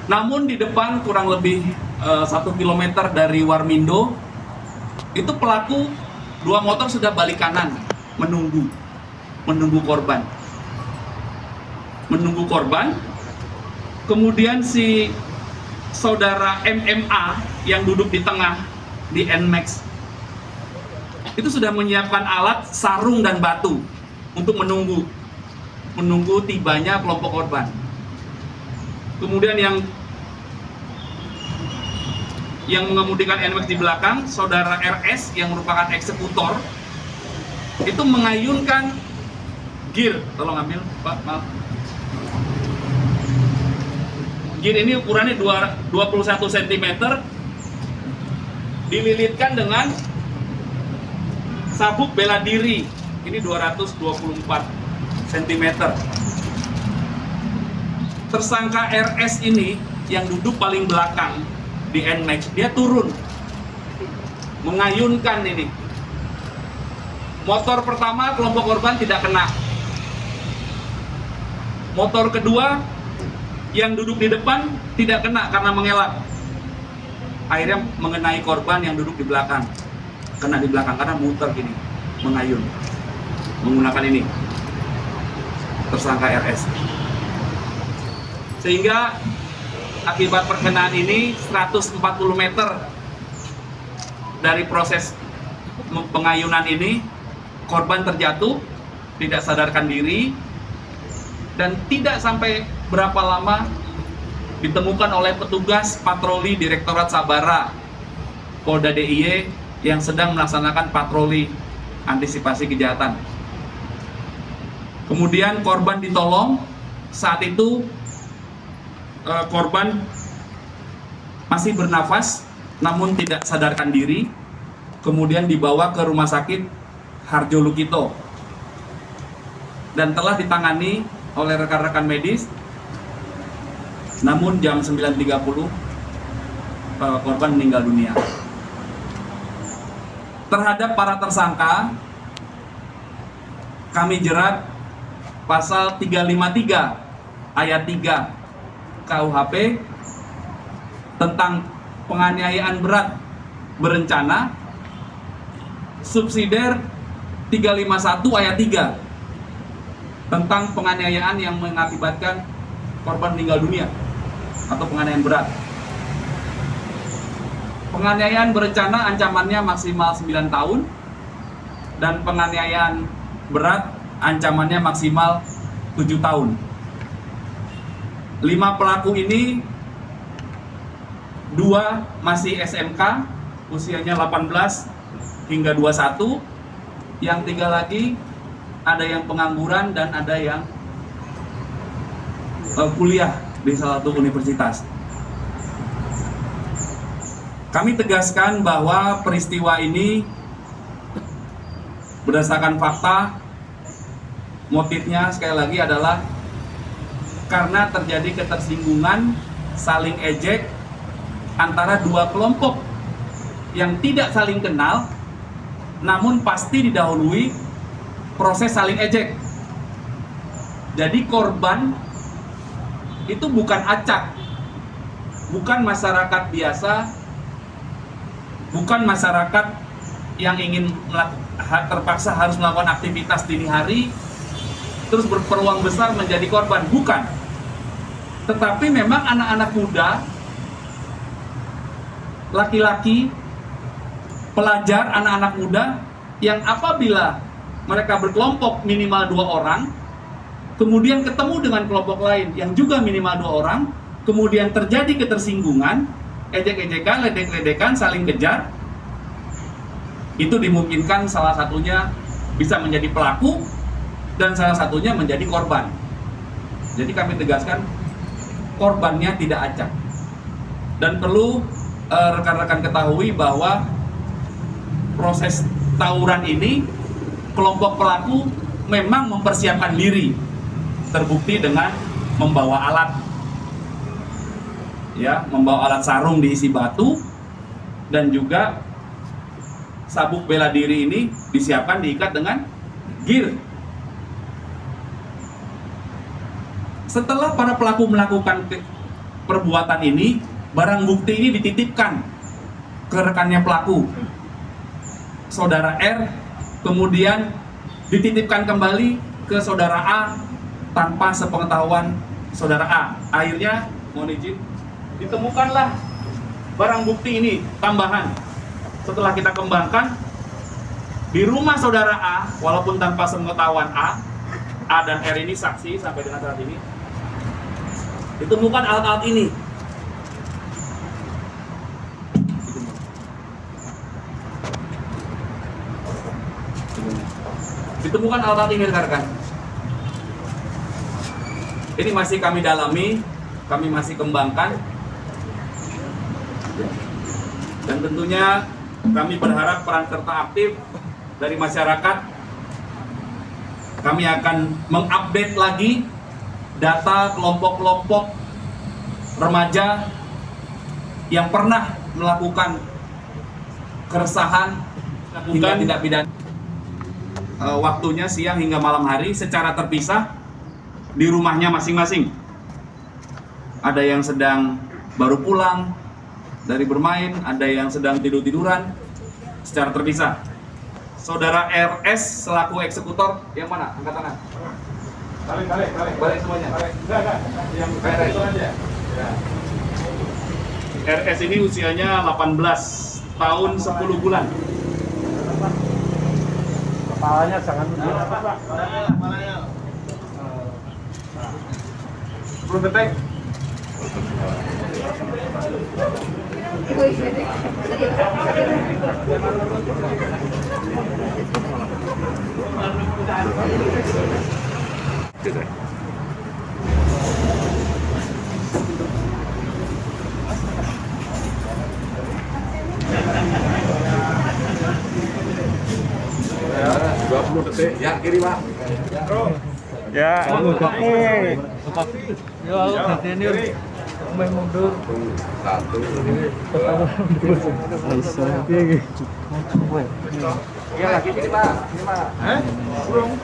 Namun di depan kurang lebih 1 kilometer dari Warmindo, itu pelaku 2 motor sudah balik kanan menunggu korban. Kemudian si saudara MMA yang duduk di tengah di NMAX itu sudah menyiapkan alat, sarung dan batu untuk menunggu tibanya kelompok korban. Kemudian yang mengemudikan NMAX di belakang, saudara RS yang merupakan eksekutor, itu mengayunkan gear. Tolong ambil, Pak, maaf. Gear ini ukurannya 21 cm, dililitkan dengan sabuk bela diri. Ini 224 cm. Tersangka RS ini yang duduk paling belakang di NMAX, dia turun mengayunkan ini. Motor pertama kelompok korban tidak kena. Motor kedua yang duduk di depan tidak kena karena mengelak. Akhirnya mengenai korban yang duduk di belakang. Kena di belakang karena muter gini, mengayun. Menggunakan ini. Tersangka RS. Sehingga akibat perkenaan ini 140 meter dari proses pengayunan ini, korban terjatuh, tidak sadarkan diri, dan tidak sampai berapa lama ditemukan oleh petugas patroli Direktorat Sabara Polda DIY yang sedang melaksanakan patroli antisipasi kejahatan. Kemudian korban ditolong. Saat itu korban masih bernafas namun tidak sadarkan diri, kemudian dibawa ke rumah sakit Harjo Lukito dan telah ditangani oleh rekan-rekan medis. Namun jam 9.30 korban meninggal dunia. Terhadap para tersangka kami jerat pasal 353 ayat 3 KUHP tentang penganiayaan berat berencana, subsidiar 351 ayat 3 tentang penganiayaan yang mengakibatkan korban meninggal dunia atau penganiayaan berat. Penganiayaan berencana ancamannya maksimal 9 tahun dan penganiayaan berat ancamannya maksimal 7 tahun. 5 pelaku ini, 2 masih SMK, usianya 18 hingga 21, yang 3 lagi ada yang pengangguran dan ada yang kuliah di salah satu universitas. Kami tegaskan bahwa peristiwa ini berdasarkan fakta, motifnya sekali lagi adalah karena terjadi ketersinggungan, saling ejek antara 2 kelompok yang tidak saling kenal, namun pasti didahului proses saling ejek. Jadi korban itu bukan acak, bukan masyarakat biasa, bukan masyarakat yang ingin terpaksa harus melakukan aktivitas dini hari terus berpeluang besar menjadi korban, bukan. Tetapi memang anak-anak muda, laki-laki, pelajar, anak-anak muda yang apabila mereka berkelompok minimal 2 orang, kemudian ketemu dengan kelompok lain yang juga minimal 2 orang, kemudian terjadi ketersinggungan, ejek-ejekan, ledek-ledekan, saling kejar, itu dimungkinkan salah satunya bisa menjadi pelaku dan salah satunya menjadi korban. Jadi kami tegaskan korbannya tidak acak. Dan perlu rekan-rekan ketahui bahwa proses tawuran ini kelompok pelaku memang mempersiapkan diri, terbukti dengan membawa alat, ya, membawa alat sarung diisi batu, dan juga sabuk bela diri ini disiapkan diikat dengan gear. Setelah para pelaku melakukan perbuatan ini, barang bukti ini dititipkan ke rekannya pelaku, saudara R, kemudian dititipkan kembali ke saudara A tanpa sepengetahuan saudara A. Akhirnya, mohon izin, ditemukanlah barang bukti ini tambahan. Setelah kita kembangkan, di rumah saudara A, walaupun tanpa sepengetahuan A dan R ini saksi sampai dengan saat ini, ditemukan alat-alat ini. Ditemukan alat-alat ini, rekan-rekan. Ini masih kami dalami, kami masih kembangkan. Dan tentunya kami berharap peran serta aktif dari masyarakat. Kami akan mengupdate lagi data kelompok-kelompok remaja yang pernah melakukan keresahan hingga tindak pidana. Waktunya siang hingga malam hari secara terpisah di rumahnya masing-masing. Ada yang sedang baru pulang dari bermain, ada yang sedang tidur-tiduran secara terpisah. Saudara RS selaku eksekutor yang mana? Angkat tangan. Balik semuanya. Yang RS aja. Ya. RS ini usianya 18 tahun 10 bulan. Kepalanya jangan Kepalanya. 10 detik. Ya, 20 detik. Ya, kiri, Pak. Ya, yo ganti ini main mundur. 1. Ya, lagi kiri, Pak. Kiri, Pak. Burung.